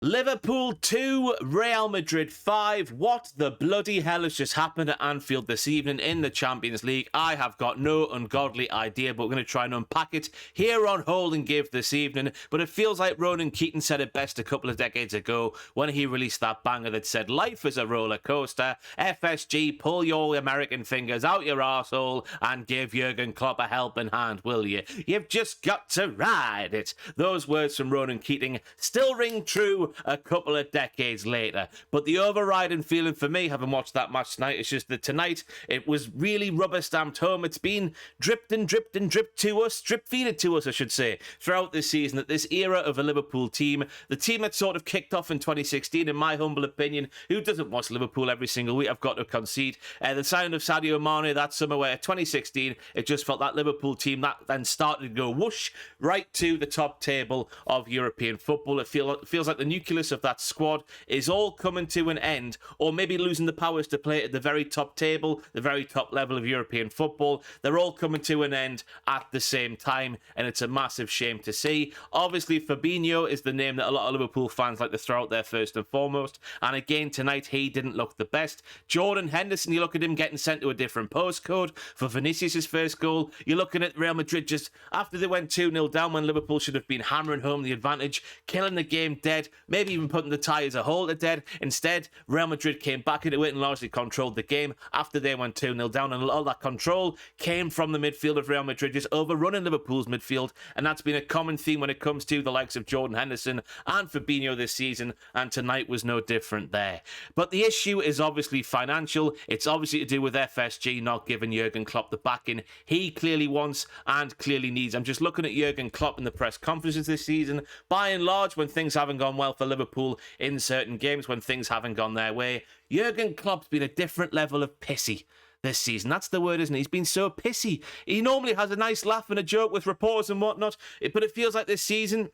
Liverpool 2, Real Madrid 5. What the bloody hell has just happened at Anfield this evening in the Champions League? I have got no ungodly idea, but we're going to try and unpack it here on Hold and Give this evening. But it feels like Ronan Keating said it best a couple of decades ago when he released that banger that said, "Life is a roller coaster. FSG, pull your American fingers out your arsehole and give Jurgen Klopp a helping hand, will you? You've just got to ride it." Those words from Ronan Keating still ring true a couple of decades later. But the overriding feeling for me, having watched that match tonight, is just that tonight it was really rubber stamped home. It's been dripped and dripped and dripped to us, drip feeded to us, I should say, throughout this season, that this era of a Liverpool team, the team that sort of kicked off in 2016, in my humble opinion, who doesn't watch Liverpool every single week, I've got to concede, the signing of Sadio Mane that summer where 2016, it just felt that Liverpool team that then started to go whoosh right to the top table of European football. It feels like the nucleus of that squad is all coming to an end, or maybe losing the powers to play at the very top table, the very top level of European football. They're all coming to an end at the same time, and it's a massive shame to see. Obviously, Fabinho is the name that a lot of Liverpool fans like to throw out there first and foremost, and again tonight he didn't look the best. Jordan Henderson, you look at him getting sent to a different postcode for Vinicius' first goal. You're looking at Real Madrid just after they went 2-0 down when Liverpool should have been hammering home the advantage, killing the game dead, maybe even putting the tie as a whole to dead. Instead, Real Madrid came back into it and largely controlled the game after they went 2-0 down, and all that control came from the midfield of Real Madrid, just overrunning Liverpool's midfield, and that's been a common theme when it comes to the likes of Jordan Henderson and Fabinho this season, and tonight was no different there. But the issue is obviously financial. It's obviously to do with FSG not giving Jurgen Klopp the backing he clearly wants and clearly needs. I'm just looking at Jurgen Klopp in the press conferences this season. By and large, when things haven't gone well for Liverpool in certain games, when things haven't gone their way, Jurgen Klopp's been a different level of pissy this season. That's the word, isn't it? He's been so pissy. He normally has a nice laugh and a joke with reporters and whatnot, but it feels like this season,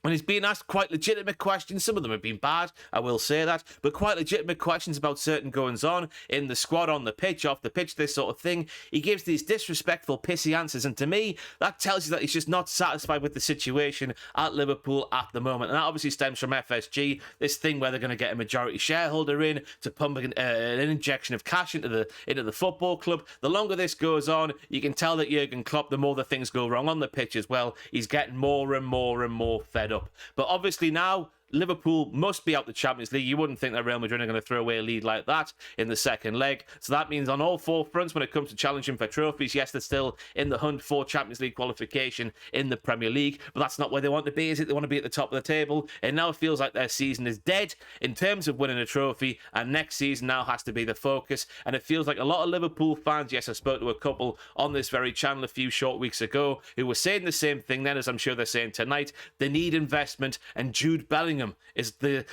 when he's being asked quite legitimate questions, some of them have been bad, I will say that, but quite legitimate questions about certain goings-on in the squad, on the pitch, off the pitch, this sort of thing, he gives these disrespectful, pissy answers, and to me, that tells you that he's just not satisfied with the situation at Liverpool at the moment, and that obviously stems from FSG, this thing where they're going to get a majority shareholder in to pump an injection of cash into the football club. The longer this goes on, you can tell that Jurgen Klopp, the more the things go wrong on the pitch as well, he's getting more and more and more fed up. But obviously now Liverpool must be out the Champions League. You wouldn't think that Real Madrid are going to throw away a lead like that in the second leg. So that means on all four fronts, when it comes to challenging for trophies, yes, they're still in the hunt for Champions League qualification in the Premier League, but that's not where they want to be, is it? They want to be at the top of the table. It now feels like their season is dead in terms of winning a trophy, and next season now has to be the focus. And it feels like a lot of Liverpool fans, yes, I spoke to a couple on this very channel a few short weeks ago, who were saying the same thing then as I'm sure they're saying tonight. They need investment, and Jude Bellingham is the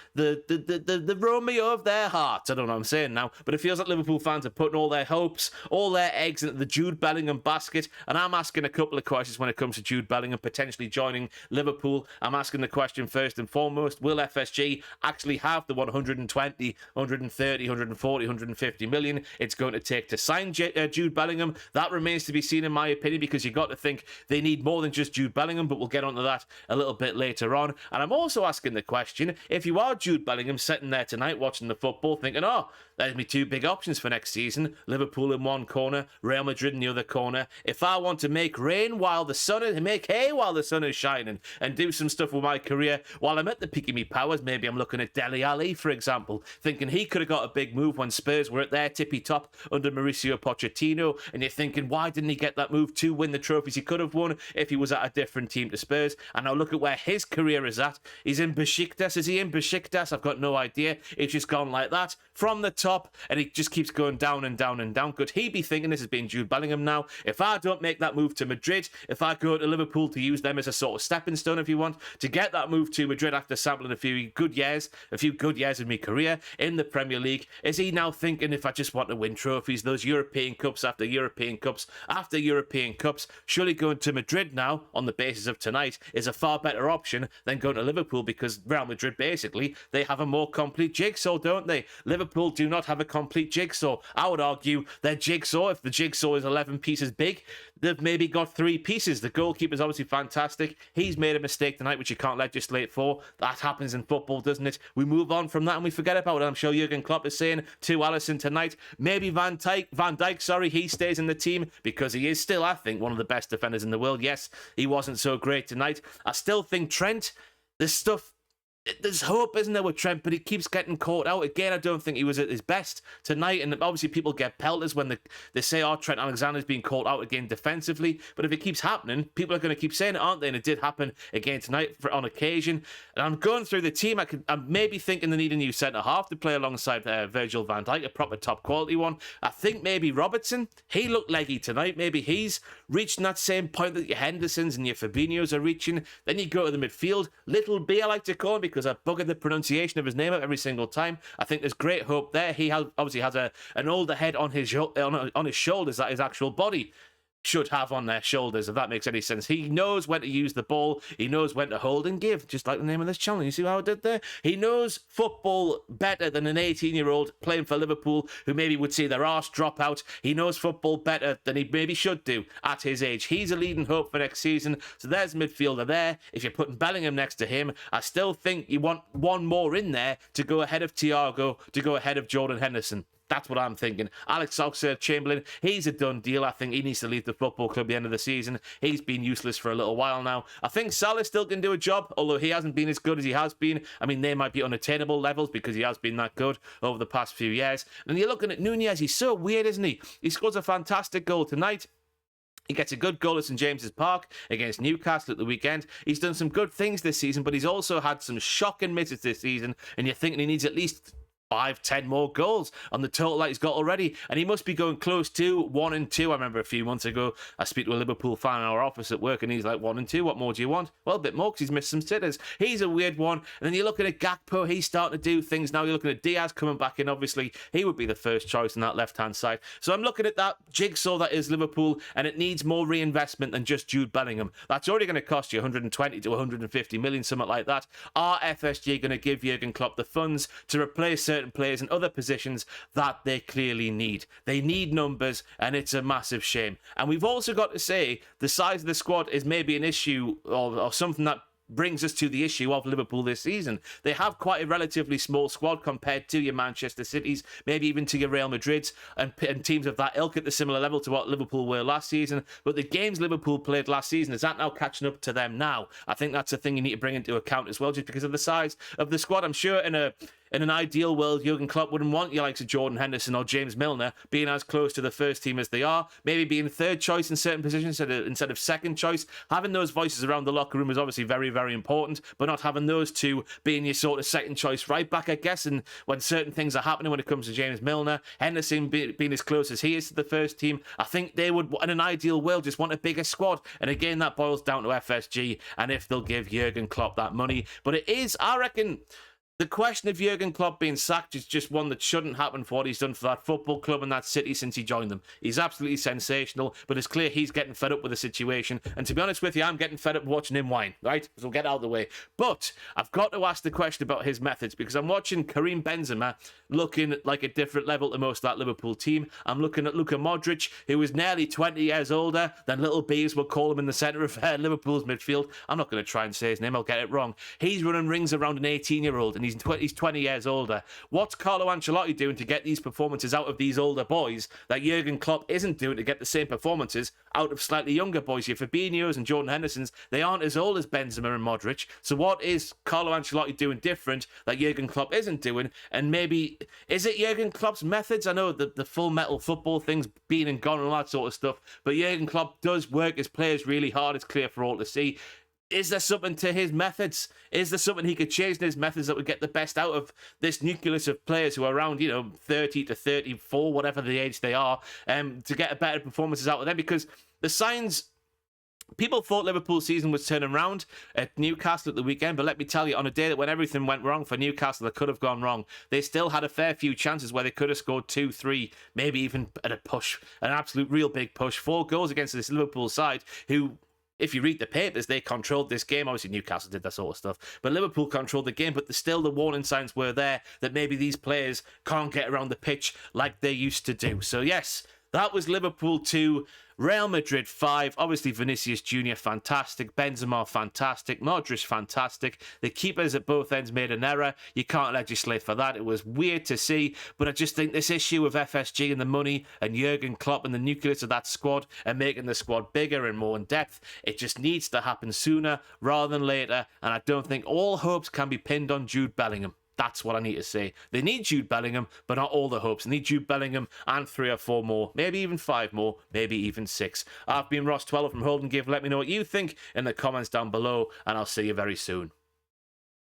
Romeo of their hearts. I don't know what I'm saying now, but it feels like Liverpool fans are putting all their hopes, all their eggs into the Jude Bellingham basket, and I'm asking a couple of questions when it comes to Jude Bellingham potentially joining Liverpool. I'm asking the question first and foremost, will FSG actually have the 120, 130, 140, 150 million it's going to take to sign Jude Bellingham? That remains to be seen in my opinion, because you've got to think they need more than just Jude Bellingham, but we'll get onto that a little bit later on. And I'm also asking the question, if you are Jude Bellingham sitting there tonight watching the football thinking, oh, there's me two big options for next season, Liverpool in one corner, Real Madrid in the other corner. If I want to make rain while the sun is, make hay while the sun is shining, and do some stuff with my career while I'm at the peak of my powers, maybe I'm looking at Dele Alli, for example, thinking he could have got a big move when Spurs were at their tippy top under Mauricio Pochettino, and you're thinking, why didn't he get that move to win the trophies he could have won if he was at a different team to Spurs? And now look at where his career is at. He's in Besiktas. Is he in Besiktas? I've got no idea. It's just gone like that from the top, and it just keeps going down and down and down. Could he be thinking, this has been Jude Bellingham now, if I don't make that move to Madrid, if I go to Liverpool to use them as a sort of stepping stone, if you want, to get that move to Madrid after sampling a few good years of my career in the Premier League, is he now thinking, if I just want to win trophies, those European Cups after European Cups after European Cups, surely going to Madrid now on the basis of tonight is a far better option than going to Liverpool, because Real Real Madrid, basically, they have a more complete jigsaw, don't they? Liverpool do not have a complete jigsaw. I would argue their jigsaw, if the jigsaw is 11 pieces big, they've maybe got 3 pieces. The goalkeeper's obviously fantastic. He's made a mistake tonight, which you can't legislate for. That happens in football, doesn't it? We move on from that and we forget about it. I'm sure Jurgen Klopp is saying to Alisson tonight, maybe Van Dijk, he stays in the team because he is still, I think, one of the best defenders in the world. Yes, he wasn't so great tonight. I still think Trent, there's hope, isn't there, with Trent, but he keeps getting caught out. Again, I don't think he was at his best tonight, and obviously people get pelters when they say, oh, Trent Alexander's being caught out again defensively, but if it keeps happening, people are going to keep saying it, aren't they? And it did happen again tonight on occasion. And I'm going through the team, I'm maybe thinking they need a new centre-half to play alongside Virgil van Dijk, a proper top-quality one. I think maybe Robertson, he looked leggy tonight. Maybe he's reaching that same point that your Hendersons and your Fabinhos are reaching. Then you go to the midfield. Little B, I like to call him, because I buggered the pronunciation of his name up every single time. I think there's great hope there. He obviously has an older head on his shoulders that his actual body should have on their shoulders, if that makes any sense. He knows when to use the ball. He knows when to hold and give, just like the name of this channel. You see how I did there? He knows football better than an 18-year-old playing for Liverpool who maybe would see their arse drop out. He knows football better than he maybe should do at his age. He's a leading hope for next season. So there's a midfielder there. If you're putting Bellingham next to him, I still think you want one more in there to go ahead of Thiago, to go ahead of Jordan Henderson. That's what I'm thinking. Alex Oxlade-Chamberlain, he's a done deal. I think he needs to leave the football club at the end of the season. He's been useless for a little while now. I think Salah still can do a job, although he hasn't been as good as he has been. I mean, they might be unattainable levels because he has been that good over the past few years. And you're looking at Nunez, he's so weird, isn't he? He scores a fantastic goal tonight. He gets a good goal at St James's Park against Newcastle at the weekend. He's done some good things this season, but he's also had some shocking misses this season, and you're thinking he needs at least 5-10 more goals on the total that he's got already, and he must be going close to 1 and 2. I remember a few months ago I speak to a Liverpool fan in our office at work and he's like, 1 and 2, what more do you want? Well, a bit more because he's missed some sitters. He's a weird one. And then you're looking at Gakpo, he's starting to do things now. You're looking at Diaz coming back in. Obviously he would be the first choice on that left hand side. So I'm looking at that jigsaw that is Liverpool, and it needs more reinvestment than just Jude Bellingham. That's already going to cost you 120 to 150 million, something like that. Are FSG going to give Jurgen Klopp the funds to replace certain players in other positions that they clearly need? They need numbers, and it's a massive shame. And we've also got to say the size of the squad is maybe an issue or something that brings us to the issue of Liverpool this season. They have quite a relatively small squad compared to your Manchester Cities, maybe even to your Real Madrids and teams of that ilk at the similar level to what Liverpool were last season. But the games Liverpool played last season, is that now catching up to them now? I think that's a thing you need to bring into account as well, just because of the size of the squad. I'm sure in an ideal world, Jurgen Klopp wouldn't want you likes of Jordan Henderson or James Milner being as close to the first team as they are. Maybe being third choice in certain positions instead of second choice. Having those voices around the locker room is obviously very, very important, but not having those two being your sort of second choice right back, I guess. And when certain things are happening when it comes to James Milner, Henderson being as close as he is to the first team, I think they would, in an ideal world, just want a bigger squad. And again, that boils down to FSG and if they'll give Jurgen Klopp that money. But it is, I reckon, the question of Jurgen Klopp being sacked is just one that shouldn't happen for what he's done for that football club and that city since he joined them. He's absolutely sensational, but it's clear he's getting fed up with the situation. And to be honest with you, I'm getting fed up watching him whine, right? So we'll get out of the way. But I've got to ask the question about his methods, because I'm watching Karim Benzema looking like a different level to most of that Liverpool team. I'm looking at Luka Modric, who is nearly 20 years older than little Bees will call him in the centre of Liverpool's midfield. I'm not going to try and say his name, I'll get it wrong. He's running rings around an 18-year-old, and he's 20 years older. What's Carlo Ancelotti doing to get these performances out of these older boys that Jurgen Klopp isn't doing to get the same performances out of slightly younger boys? Your Fabinhos and Jordan Hendersons, they aren't as old as Benzema and Modric. So what is Carlo Ancelotti doing different that Jurgen Klopp isn't doing? And maybe, is it Jurgen Klopp's methods? I know the full metal football thing's been and gone and all that sort of stuff, but Jurgen Klopp does work his players really hard. It's clear for all to see. Is there something to his methods? Is there something he could change in his methods that would get the best out of this nucleus of players who are around, 30 to 34, whatever the age they are, to get a better performances out of them? Because the signs, people thought Liverpool's season was turning around at Newcastle at the weekend, but let me tell you, on a day that when everything went wrong for Newcastle, that could have gone wrong, they still had a fair few chances where they could have scored 2, 3, maybe even at a push, an absolute real big push. 4 goals against this Liverpool side who if you read the papers, they controlled this game. Obviously, Newcastle did that sort of stuff, but Liverpool controlled the game. But still, the warning signs were there that maybe these players can't get around the pitch like they used to do. So yes, that was Liverpool 2, Real Madrid 5. Obviously, Vinicius Jr. fantastic, Benzema fantastic, Modric fantastic. The keepers at both ends made an error. You can't legislate for that. It was weird to see, but I just think this issue of FSG and the money and Jurgen Klopp and the nucleus of that squad and making the squad bigger and more in depth, it just needs to happen sooner rather than later. And I don't think all hopes can be pinned on Jude Bellingham. That's what I need to say. They need Jude Bellingham, but not all the hopes. They need Jude Bellingham and 3 or 4 more, maybe even 5 more, maybe even 6. I've been Ross Tweddell from Holden Give. Let me know what you think in the comments down below, and I'll see you very soon.